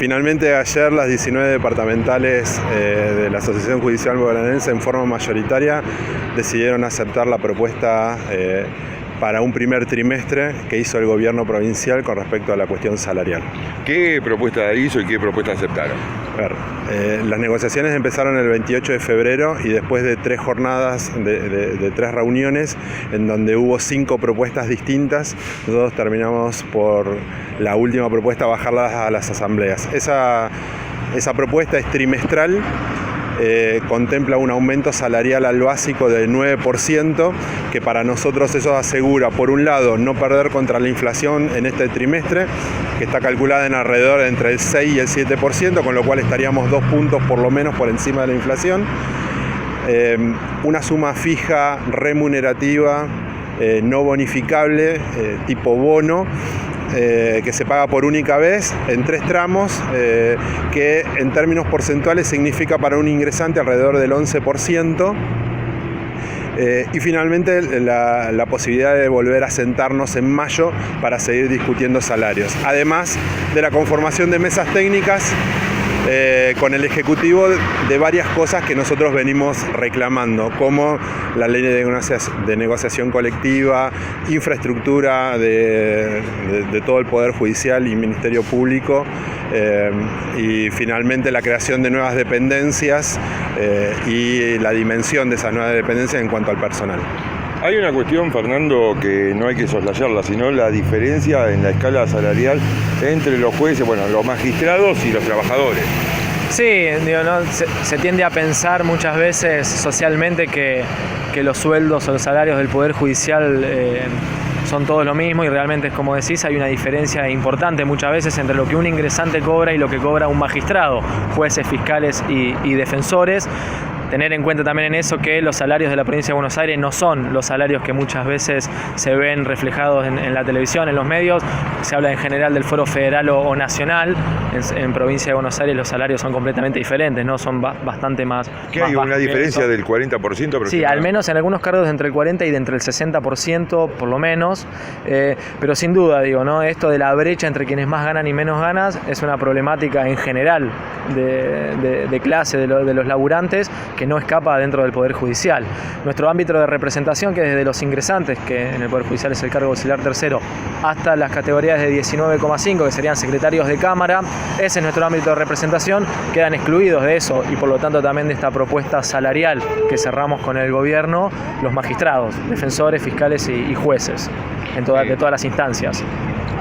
Finalmente ayer las 19 departamentales de la Asociación Judicial Bonaerense en forma mayoritaria decidieron aceptar la propuesta para un primer trimestre que hizo el gobierno provincial con respecto a la cuestión salarial. ¿Qué propuesta hizo y qué propuesta aceptaron? Las negociaciones empezaron el 28 de febrero y después de 3 jornadas, de 3 reuniones, en donde hubo 5 propuestas distintas, nosotros terminamos por la última propuesta bajarlas a las asambleas. Esa propuesta es trimestral. Contempla un aumento salarial al básico del 9%, que para nosotros eso asegura, por un lado, no perder contra la inflación en este trimestre, que está calculada en alrededor de entre el 6 y el 7%, con lo cual estaríamos 2 puntos por lo menos por encima de la inflación. Una suma fija remunerativa, no bonificable, tipo bono, que se paga por única vez en 3 tramos, que en términos porcentuales significa para un ingresante alrededor del 11%. Y finalmente la posibilidad de volver a sentarnos en mayo para seguir discutiendo salarios. Además de la conformación de mesas técnicas con el Ejecutivo de varias cosas que nosotros venimos reclamando, como la ley de negociación colectiva, infraestructura de todo el Poder Judicial y Ministerio Público, y finalmente la creación de nuevas dependencias y la dimensión de esas nuevas dependencias en cuanto al personal. Hay una cuestión, Fernando, que no hay que soslayarla, sino la diferencia en la escala salarial entre los jueces, los magistrados y los trabajadores. Sí, se tiende a pensar muchas veces socialmente que los sueldos o los salarios del Poder Judicial son todos lo mismo, y realmente es como decís, hay una diferencia importante muchas veces entre lo que un ingresante cobra y lo que cobra un magistrado, jueces, fiscales y defensores. Tener en cuenta también en eso que los salarios de la provincia de Buenos Aires no son los salarios que muchas veces se ven reflejados en la televisión, en los medios. Se habla en general del fuero federal o nacional. En provincia de Buenos Aires los salarios son completamente diferentes, ¿no? Son bastante más. ¿Qué hay una diferencia del 40%? Sí, al menos en algunos cargos de entre el 40 y de entre el 60%, por lo menos. Pero sin duda, ¿no? Esto de la brecha entre quienes más ganan y menos ganan es una problemática en general de clase de los laburantes, que no escapa dentro del Poder Judicial. Nuestro ámbito de representación, que desde los ingresantes, que en el Poder Judicial es el cargo auxiliar tercero, hasta las categorías de 19,5, que serían secretarios de Cámara, ese es nuestro ámbito de representación, quedan excluidos de eso y por lo tanto también de esta propuesta salarial que cerramos con el gobierno, los magistrados, defensores, fiscales y jueces, de todas las instancias.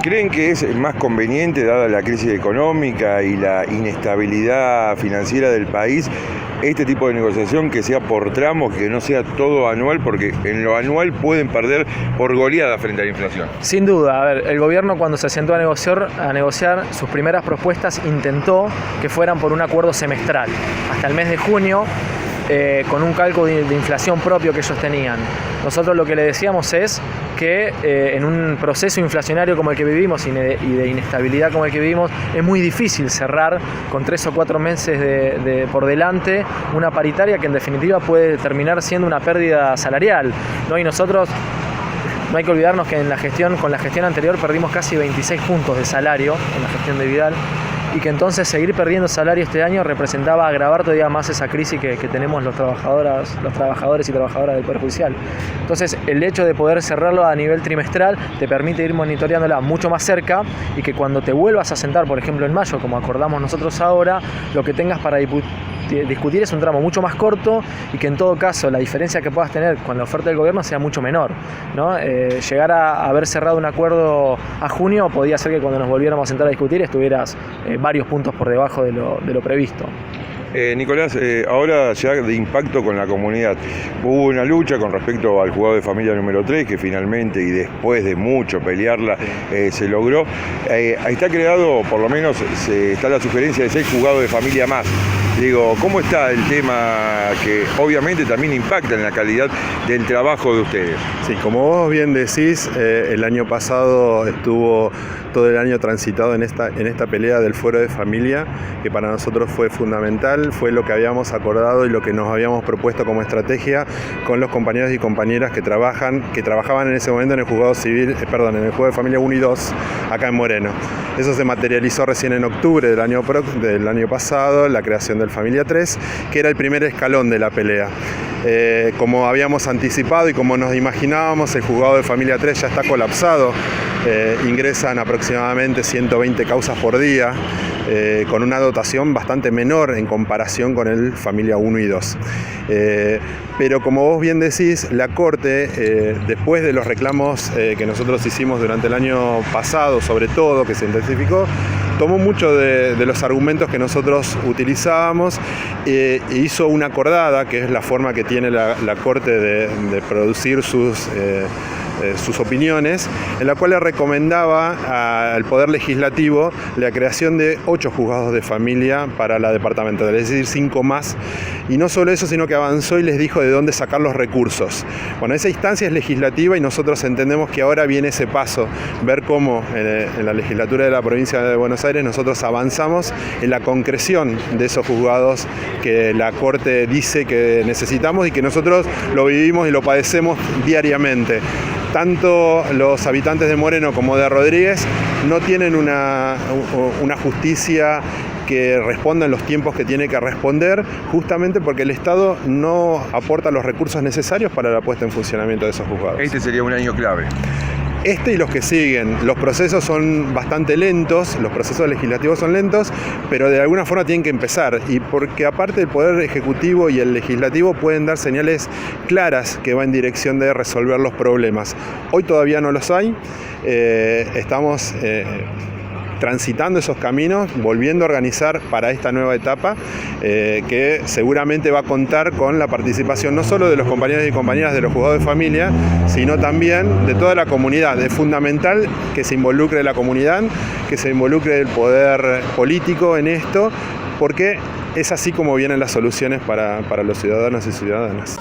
¿Creen que es más conveniente, dada la crisis económica y la inestabilidad financiera del país, este tipo de negociación que sea por tramos, que no sea todo anual, porque en lo anual pueden perder por goleada frente a la inflación? Sin duda, el gobierno cuando se sentó a negociar sus primeras propuestas intentó que fueran por un acuerdo semestral, hasta el mes de junio, con un cálculo de inflación propio que ellos tenían. Nosotros lo que le decíamos es que en un proceso inflacionario como el que vivimos y de inestabilidad como el que vivimos, es muy difícil cerrar con 3 o 4 meses por delante una paritaria que en definitiva puede terminar siendo una pérdida salarial, ¿no? Y nosotros no hay que olvidarnos que con la gestión anterior perdimos casi 26 puntos de salario en la gestión de Vidal, y que entonces seguir perdiendo salario este año representaba agravar todavía más esa crisis que tenemos los trabajadores y trabajadoras del Poder Judicial. Entonces, el hecho de poder cerrarlo a nivel trimestral te permite ir monitoreándola mucho más cerca, y que cuando te vuelvas a sentar, por ejemplo en mayo, como acordamos nosotros ahora, lo que tengas para discutir es un tramo mucho más corto, y que en todo caso la diferencia que puedas tener con la oferta del gobierno sea mucho menor, ¿no? Llegar a haber cerrado un acuerdo a junio podía ser que cuando nos volviéramos a sentar a discutir estuvieras varios puntos por debajo de lo previsto. Nicolás, ahora ya de impacto con la comunidad. Hubo una lucha con respecto al juzgado de familia número 3, que finalmente y después de mucho pelearla se logró. Está creado, por lo menos está la sugerencia de 6 juzgados de familia más. Digo, ¿cómo está el tema que obviamente también impacta en la calidad del trabajo de ustedes? Sí, como vos bien decís, el año pasado estuvo todo el año transitado en esta pelea del fuero de familia, que para nosotros fue fundamental, fue lo que habíamos acordado y lo que nos habíamos propuesto como estrategia con los compañeros y compañeras que trabajaban en ese momento en el juzgado civil, en el juego de familia 1 y 2, acá en Moreno. Eso se materializó recién en octubre del año pasado, la creación del Familia 3, que era el primer escalón de la pelea. Como habíamos anticipado y como nos imaginábamos, el juzgado de Familia 3 ya está colapsado. Ingresan aproximadamente 120 causas por día, con una dotación bastante menor en comparación con el Familia 1 y 2. Pero como vos bien decís, la Corte, después de los reclamos que nosotros hicimos durante el año pasado, sobre todo, que se intensificó, tomó mucho de los argumentos que nosotros utilizábamos e hizo una acordada, que es la forma que tiene la Corte de producir sus opiniones, en la cual le recomendaba al Poder Legislativo la creación de 8 juzgados de familia para la departamental, es decir, 5 más. Y no solo eso, sino que avanzó y les dijo de dónde sacar los recursos. Bueno, esa instancia es legislativa y nosotros entendemos que ahora viene ese paso, ver cómo en la legislatura de la provincia de Buenos Aires nosotros avanzamos en la concreción de esos juzgados que la Corte dice que necesitamos y que nosotros lo vivimos y lo padecemos diariamente. Tanto los habitantes de Moreno como de Rodríguez no tienen una justicia que responda en los tiempos que tiene que responder, justamente porque el Estado no aporta los recursos necesarios para la puesta en funcionamiento de esos juzgados. Este sería un año clave. Este y los que siguen. Los procesos son bastante lentos, los procesos legislativos son lentos, pero de alguna forma tienen que empezar. Y porque aparte el Poder Ejecutivo y el Legislativo pueden dar señales claras que van en dirección de resolver los problemas. Hoy todavía no los hay. Estamos transitando esos caminos, volviendo a organizar para esta nueva etapa, que seguramente va a contar con la participación no solo de los compañeros y compañeras de los juzgados de familia, sino también de toda la comunidad. Es fundamental que se involucre la comunidad, que se involucre el poder político en esto, porque es así como vienen las soluciones para los ciudadanos y ciudadanas.